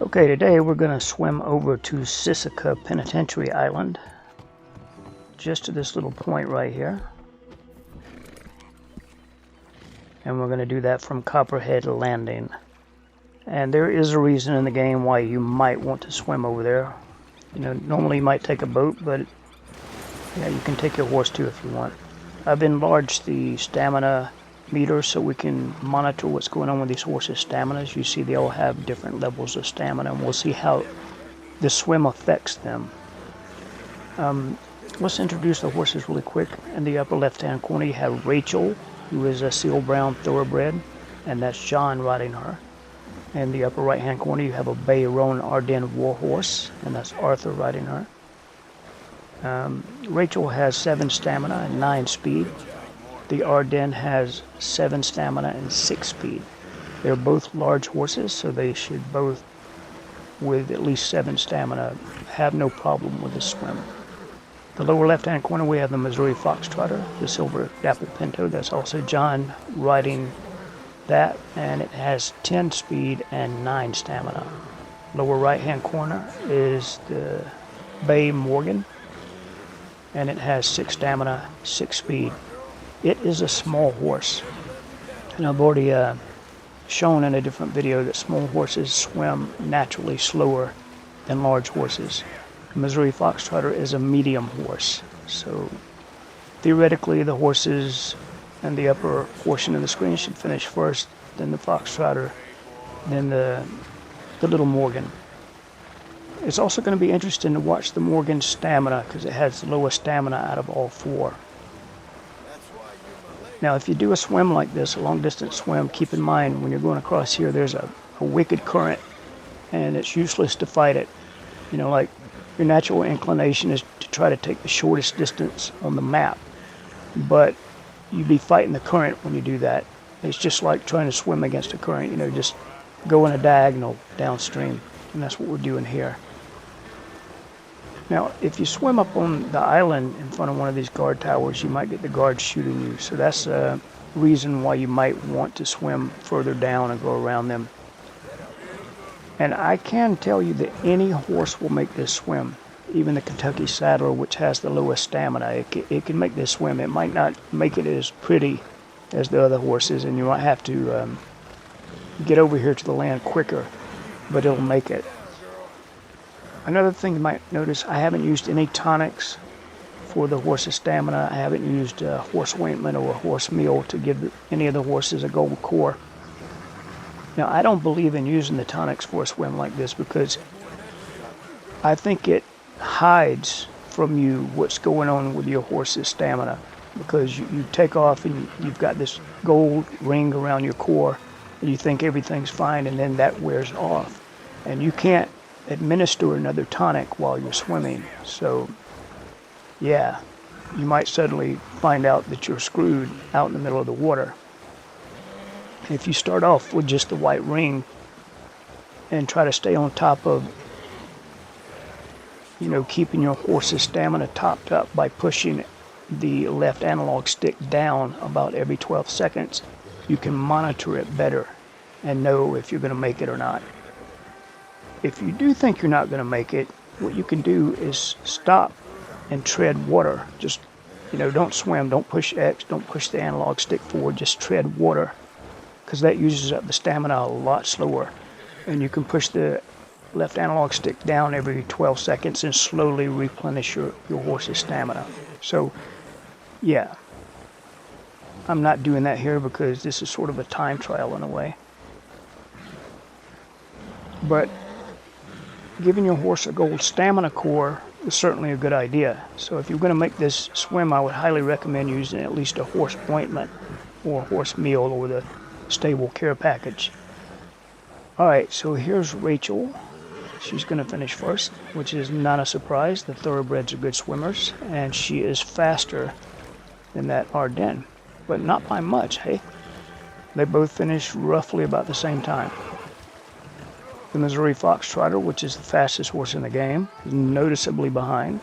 Okay, today we're going to swim over to Sisika Penitentiary Island, just to this little point right here. And we're going to do that from Copperhead Landing. And there is a reason in the game why you might want to swim over there. You know, normally you might take a boat, but yeah, you can take your horse too if you want. I've enlarged the stamina meter so we can monitor what's going on with these horses' stamina. As you see, they all have different levels of stamina, and we'll see how the swim affects them. Let's introduce the horses really quick. In the upper left-hand corner, you have Rachel, who is a seal brown thoroughbred, and that's John riding her. In the upper right-hand corner, you have a bay roan Ardennes war horse, and that's Arthur riding her. Rachel has 7 stamina and 9 speed. The Ardennes has 7 stamina and 6 speed. They're both large horses, so they should both, with at least 7 stamina, have no problem with the swim. The lower left-hand corner, we have the Missouri Fox Trotter, the silver Dapple Pinto. That's also John riding that, and it has 10 speed and 9 stamina. Lower right-hand corner is the bay Morgan, and it has 6 stamina, 6 speed. It is a small horse, and I've already shown in a different video that small horses swim naturally slower than large horses. The Missouri Fox Trotter is a medium horse, so theoretically the horses in the upper portion of the screen should finish first, then the Fox Trotter, then the little Morgan. It's also going to be interesting to watch the Morgan's stamina because it has the lowest stamina out of all 4. Now, if you do a swim like this, a long-distance swim, keep in mind when you're going across here, there's a wicked current, and it's useless to fight it. You know, like your natural inclination is to try to take the shortest distance on the map, but you'd be fighting the current when you do that. It's just like trying to swim against a current, you know, just go in a diagonal downstream, and that's what we're doing here. Now, if you swim up on the island in front of one of these guard towers, you might get the guards shooting you. So that's a reason why you might want to swim further down and go around them. And I can tell you that any horse will make this swim. Even the Kentucky Saddler, which has the lowest stamina, it can make this swim. It might not make it as pretty as the other horses, and you might have to get over here to the land quicker, but it'll make it. Another thing you might notice, I haven't used any tonics for the horse's stamina. I haven't used a horse ointment or a horse meal to give any of the horses a gold core. Now, I don't believe in using the tonics for a swim like this because I think it hides from you what's going on with your horse's stamina, because you take off and you've got this gold ring around your core and you think everything's fine, and then that wears off. And you can't administer another tonic while you're swimming. So yeah, you might suddenly find out that you're screwed out in the middle of the water. If you start off with just the white ring and try to stay on top of, you know, keeping your horse's stamina topped up by pushing the left analog stick down about every 12 seconds, you can monitor it better and know if you're going to make it or not. If you do think you're not going to make it, what you can do is stop and tread water. Just, you know, don't swim, don't push X, don't push the analog stick forward, just tread water, because that uses up the stamina a lot slower. And you can push the left analog stick down every 12 seconds and slowly replenish your horse's stamina. So, yeah, I'm not doing that here because this is sort of a time trial in a way. But giving your horse a gold stamina core is certainly a good idea. So if you're going to make this swim, I would highly recommend using at least a horse ointment or a horse meal or the stable care package. Alright, so here's Rachel. She's going to finish first, which is not a surprise. The thoroughbreds are good swimmers, and she is faster than that Ardennes, but not by much, hey? They both finished roughly about the same time. The Missouri Fox Trotter, which is the fastest horse in the game, is noticeably behind.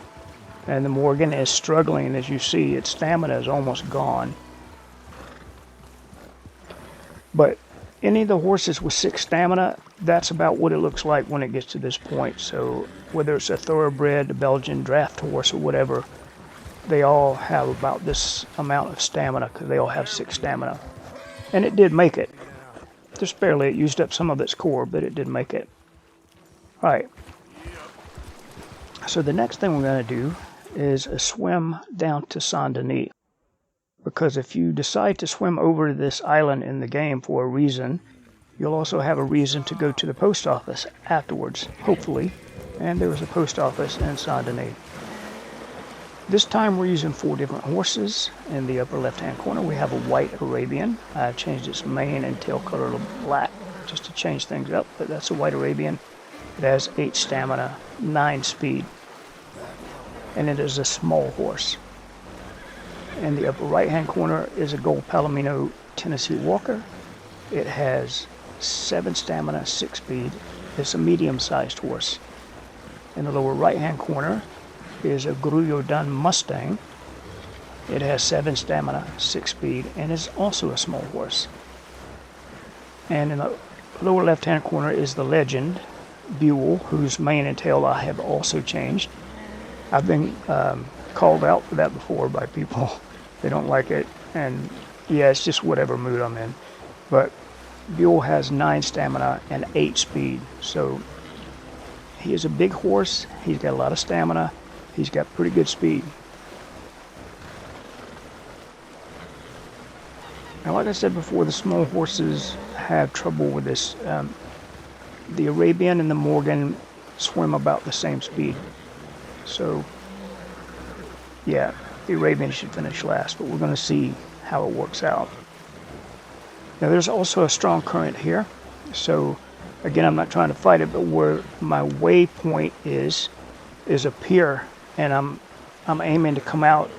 And the Morgan is struggling. As you see, its stamina is almost gone. But any of the horses with 6 stamina, that's about what it looks like when it gets to this point. So whether it's a Thoroughbred, a Belgian draft horse, or whatever, they all have about this amount of stamina because they all have 6 stamina. And it did make it. Just barely. It used up some of its core, but it did make it. All right. So the next thing we're going to do is a swim down to St Denis. Because if you decide to swim over this island in the game for a reason, you'll also have a reason to go to the post office afterwards, hopefully. And there was a post office in St Denis. This time we're using 4 different horses. In the upper left-hand corner we have a white Arabian. I changed its mane and tail color to black just to change things up, but that's a white Arabian. It has 8 stamina, 9 speed, and it is a small horse. In the upper right-hand corner is a gold Palomino Tennessee Walker. It has 7 stamina, 6 speed. It's a medium-sized horse. In the lower right-hand corner is a Grullo done Mustang. It has 7 stamina, 6 speed, and is also a small horse. And in the lower left-hand corner is the legend Buell, whose mane and tail I have also changed. I've been called out for that before by people. They don't like it, and yeah, it's just whatever mood I'm in. But Buell has 9 stamina and 8 speed, so he is a big horse. He's got a lot of stamina. He's got pretty good speed. Now, like I said before, the small horses have trouble with this. The Arabian and the Morgan swim about the same speed. So, yeah, the Arabian should finish last, but we're going to see how it works out. Now, there's also a strong current here. So, again, I'm not trying to fight it, but where my waypoint is a pier, and I'm aiming to come out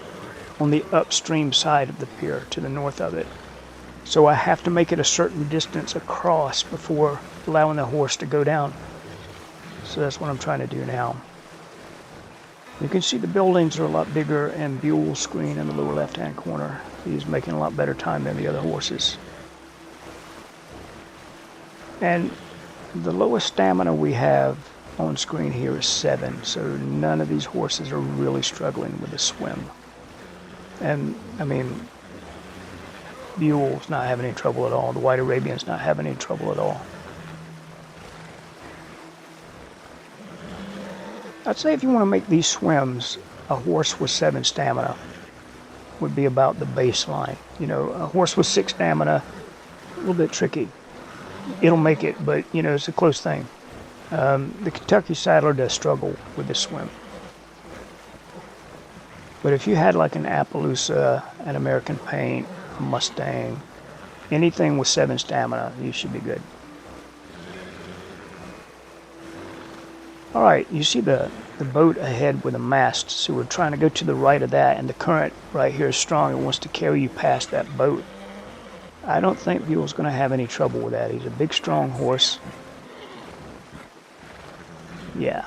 on the upstream side of the pier to the north of it. So I have to make it a certain distance across before allowing the horse to go down. So that's what I'm trying to do now. You can see the buildings are a lot bigger, and Buell's screen in the lower left-hand corner. He's making a lot better time than the other horses. And the lowest stamina we have on screen here is 7, so none of these horses are really struggling with the swim. And, I mean, Buell's not having any trouble at all. The White Arabian's not having any trouble at all. I'd say if you want to make these swims, a horse with 7 stamina would be about the baseline. You know, a horse with 6 stamina, a little bit tricky. It'll make it, but, you know, it's a close thing. The Kentucky Saddler does struggle with this swim. But if you had like an Appaloosa, an American Paint, a Mustang, anything with 7 stamina, you should be good. All right, you see the boat ahead with a mast, so we're trying to go to the right of that, and the current right here is strong. It wants to carry you past that boat. I don't think Buell's going to have any trouble with that. He's a big, strong horse. Yeah.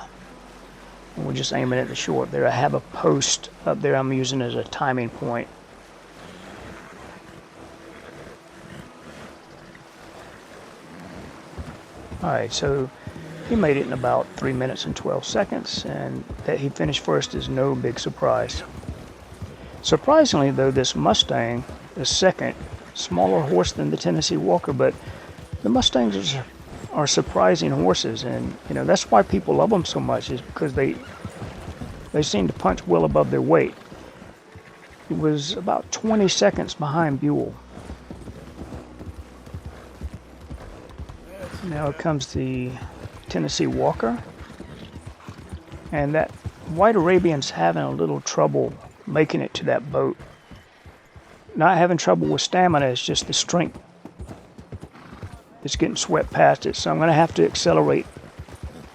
And we're just aiming at the shore up there. I have a post up there I'm using as a timing point. All right, so he made it in about 3 minutes and 12 seconds, and that he finished first is no big surprise. Surprisingly, though, this Mustang is second, smaller horse than the Tennessee Walker, but the Mustangs are surprising horses, and you know that's why people love them so much, is because they seem to punch well above their weight. It was about 20 seconds behind Buell. Now comes the Tennessee Walker, and that White Arabian's having a little trouble making it to that boat. Not having trouble with stamina, it's just the strength. It's getting swept past it, so I'm going to have to accelerate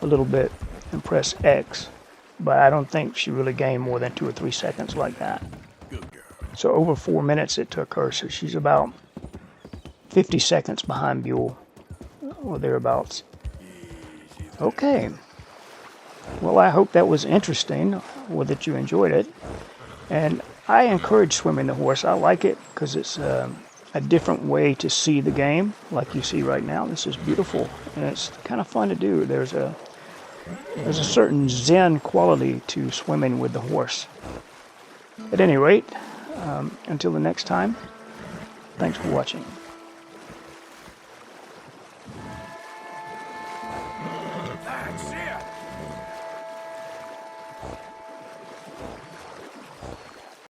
a little bit and press X, but I don't think she really gained more than 2 or 3 seconds like that. So over 4 minutes it took her, so she's about 50 seconds behind Buell, or thereabouts. Okay. Well, I hope that was interesting, or that you enjoyed it. And I encourage swimming the horse. I like it because it's a different way to see the game, like you see right now. This is beautiful, and it's kind of fun to do. There's a certain zen quality to swimming with the horse. At any rate, until the next time, thanks for watching.